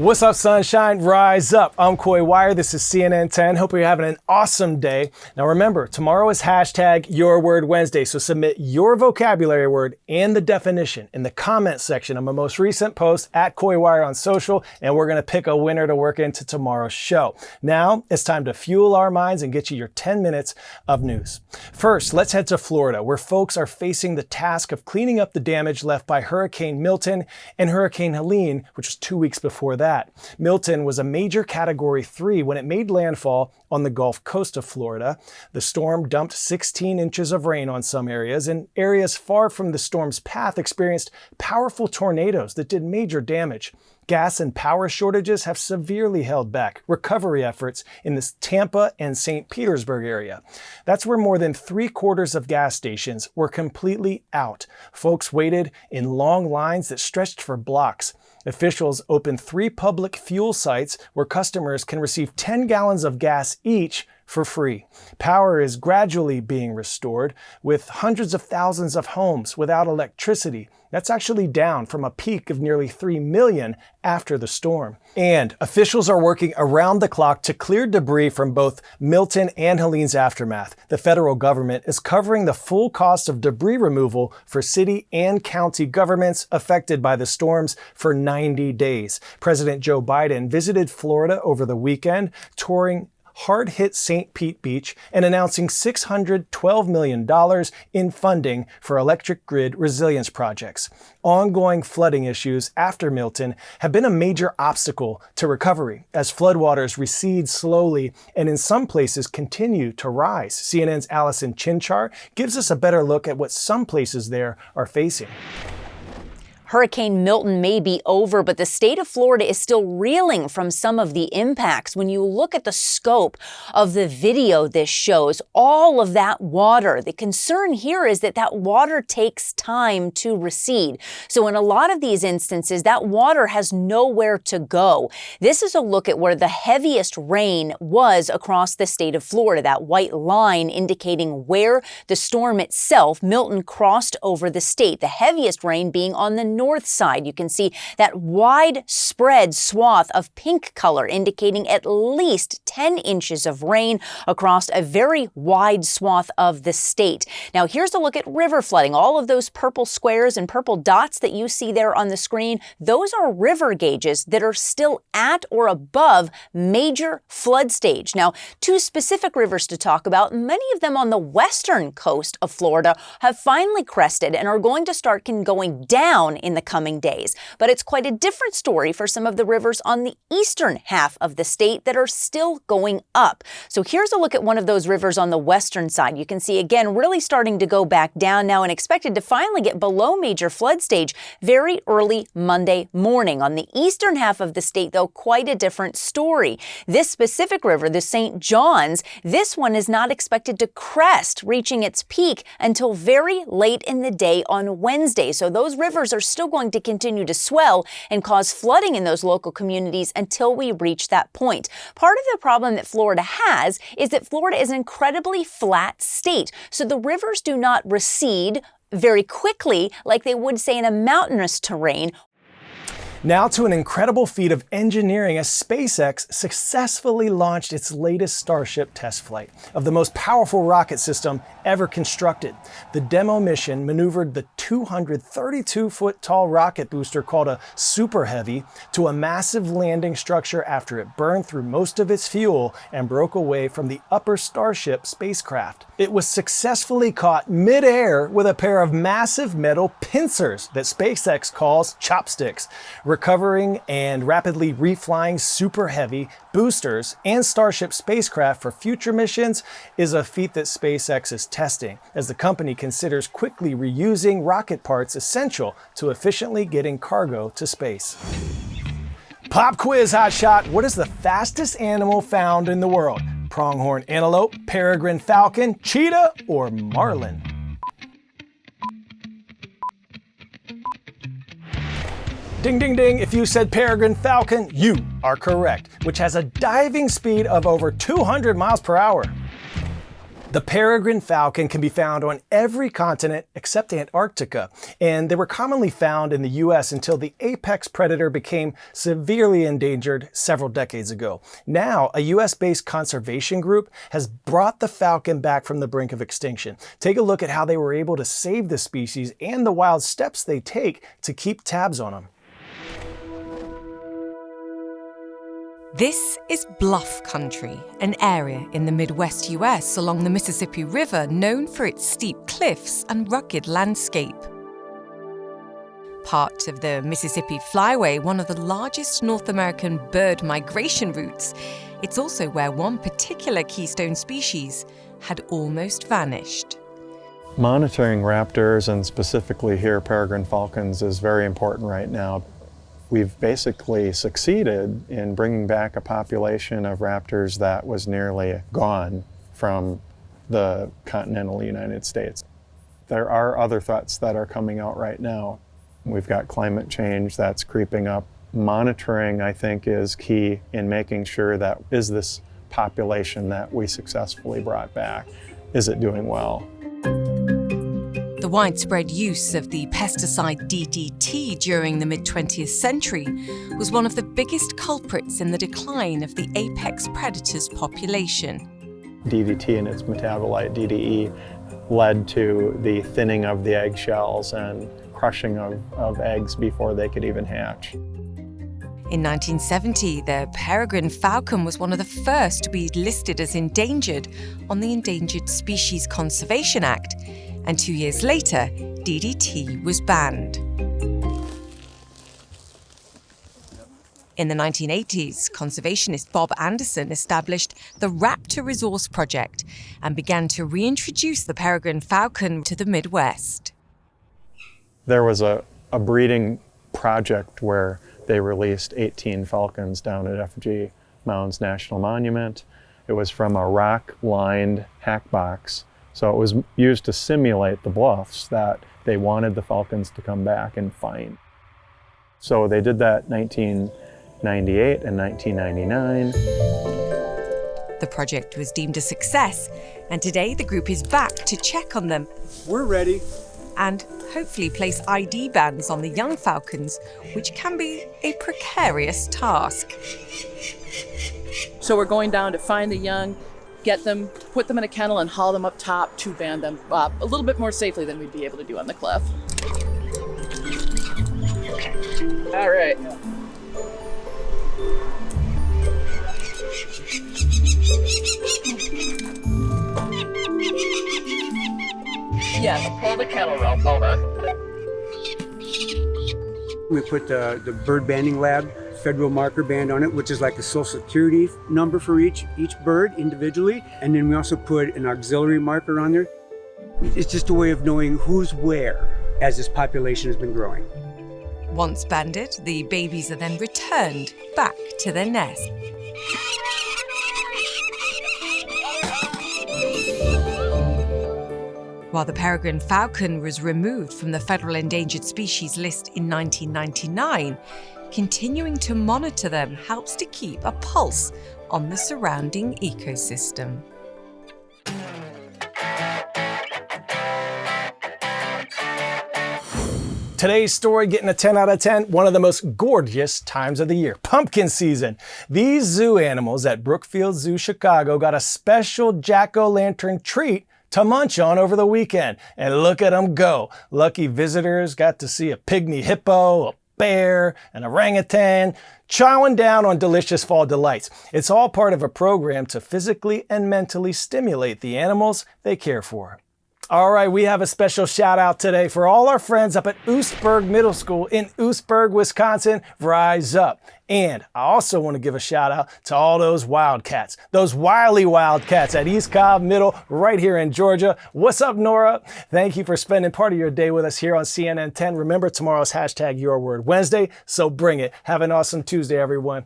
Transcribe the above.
What's up, sunshine? Rise up. I'm Coy Wire. This is CNN 10. Hope you're having an awesome day. Now remember, tomorrow is hashtag Your Word Wednesday, so submit your vocabulary word and the definition in the comment section of my most recent post at Coy Wire on social, and we're going to pick a winner to work into tomorrow's show. Now it's time to fuel our minds and get you your 10 minutes of news. First, let's head to Florida, where folks are facing the task of cleaning up the damage left by Hurricane Milton and Hurricane Helene, which was 2 weeks before that. Milton was a major Category 3 when it made landfall on the Gulf Coast of Florida. The storm dumped 16 inches of rain on some areas, and areas far from the storm's path experienced powerful tornadoes that did major damage. Gas and power shortages have severely held back recovery efforts in the Tampa and St. Petersburg area. That's where more than 3/4 of gas stations were completely out. Folks waited in long lines that stretched for blocks. Officials opened 3 public fuel sites where customers can receive 10 gallons of gas each for free. Power is gradually being restored, with hundreds of thousands of homes without electricity. That's actually down from a peak of nearly 3 million after the storm. And officials are working around the clock to clear debris from both Milton and Helene's aftermath. The federal government is covering the full cost of debris removal for city and county governments affected by the storms for 90 days. President Joe Biden visited Florida over the weekend, touring hard-hit St. Pete Beach and announcing $612 million in funding for electric grid resilience projects. Ongoing flooding issues after Milton have been a major obstacle to recovery as floodwaters recede slowly and in some places continue to rise. CNN's Allison Chinchar gives us a better look at what some places there are facing. Hurricane Milton may be over, but the state of Florida is still reeling from some of the impacts. When you look at the scope of the video this shows, all of that water, the concern here is that that water takes time to recede. So in a lot of these instances, that water has nowhere to go. This is a look at where the heaviest rain was across the state of Florida, that white line indicating where the storm itself, Milton, crossed over the state. The heaviest rain being on the north side. You can see that widespread swath of pink color indicating at least 10 inches of rain across a very wide swath of the state. Now here's a look at river flooding. All of those purple squares and purple dots that you see there on the screen, those are river gauges that are still at or above major flood stage. Now, 2 specific rivers to talk about. Many of them on the western coast of Florida have finally crested and are going to start going down in the coming days. But it's quite a different story for some of the rivers on the eastern half of the state that are still going up. So here's a look at one of those rivers on the western side. You can see again really starting to go back down now and expected to finally get below major flood stage very early Monday morning. On the eastern half of the state, though, quite a different story. This specific river, the St. John's, this one is not expected to crest, reaching its peak until very late in the day on Wednesday. So those rivers are still going to continue to swell and cause flooding in those local communities until we reach that point. Part of the problem that Florida has is that Florida is an incredibly flat state, so the rivers do not recede very quickly like they would, say, in a mountainous terrain. Now to an incredible feat of engineering as SpaceX successfully launched its latest Starship test flight of the most powerful rocket system ever constructed. The demo mission maneuvered the 232-foot tall rocket booster called a Super Heavy to a massive landing structure after it burned through most of its fuel and broke away from the upper Starship spacecraft. It was successfully caught mid-air with a pair of massive metal pincers that SpaceX calls chopsticks. Recovering and rapidly reflying Super Heavy boosters and Starship spacecraft for future missions is a feat that SpaceX is testing, as the company considers quickly reusing rocket parts essential to efficiently getting cargo to space. Pop quiz hotshot. What is the fastest animal found in the world? Pronghorn antelope, peregrine falcon, cheetah, or marlin? Ding, ding, ding. If you said peregrine falcon, you are correct, which has a diving speed of over 200 miles per hour. The peregrine falcon can be found on every continent except Antarctica, and they were commonly found in the US until the apex predator became severely endangered several decades ago. Now, a US-based conservation group has brought the falcon back from the brink of extinction. Take a look at how they were able to save the species and the wild steps they take to keep tabs on them. This is bluff country, an area in the Midwest US along the Mississippi River known for its steep cliffs and rugged landscape. Part of the Mississippi Flyway, one of the largest North American bird migration routes, it's also where one particular keystone species had almost vanished. Monitoring raptors, and specifically here peregrine falcons, is very important right now. We've basically succeeded in bringing back a population of raptors that was nearly gone from the continental United States. There are other threats that are coming out right now. We've got climate change that's creeping up. Monitoring, I think, is key in making sure that is this population that we successfully brought back, is it doing well? The widespread use of the pesticide DDT during the mid-20th century was one of the biggest culprits in the decline of the apex predator's population. DDT and its metabolite DDE led to the thinning of the eggshells and crushing of eggs before they could even hatch. In 1970, the peregrine falcon was one of the first to be listed as endangered on the Endangered Species Conservation Act, and 2 years later, DDT was banned. In the 1980s, conservationist Bob Anderson established the Raptor Resource Project and began to reintroduce the peregrine falcon to the Midwest. There was a breeding project where they released 18 falcons down at Effigy Mounds National Monument. It was from a rock-lined hack box. So it was used to simulate the bluffs that they wanted the falcons to come back and find. So they did that 1998 and 1999. The project was deemed a success, and today the group is back to check on them. We're ready. And hopefully place ID bands on the young falcons, which can be a precarious task. So we're going down to find the young, get them, put them in a kennel, and haul them up top to band them a little bit more safely than we'd be able to do on the cliff. All right. Yes, pull the kennel rope, hold on. We put the bird banding lab federal marker band on it, which is like a social security number for each bird individually. And then we also put an auxiliary marker on there. It's just a way of knowing who's where as this population has been growing. Once banded, the babies are then returned back to their nest. While the peregrine falcon was removed from the federal endangered species list in 1999, continuing to monitor them helps to keep a pulse on the surrounding ecosystem. Today's story getting a 10 out of 10, one of the most gorgeous times of the year, pumpkin season. These zoo animals at Brookfield Zoo, Chicago got a special jack-o'-lantern treat to munch on over the weekend. And look at them go. Lucky visitors got to see a pygmy hippo, a bear, an orangutan, chowing down on delicious fall delights. It's all part of a program to physically and mentally stimulate the animals they care for. All right, we have a special shout out today for all our friends up at Oostburg Middle School in Oostburg, Wisconsin. Rise up. And I also want to give a shout out to all those Wildcats, those wily Wildcats at East Cobb Middle right here in Georgia. What's up, Nora? Thank you for spending part of your day with us here on CNN 10. Remember, tomorrow's hashtag Your Word Wednesday, so bring it. Have an awesome Tuesday, everyone.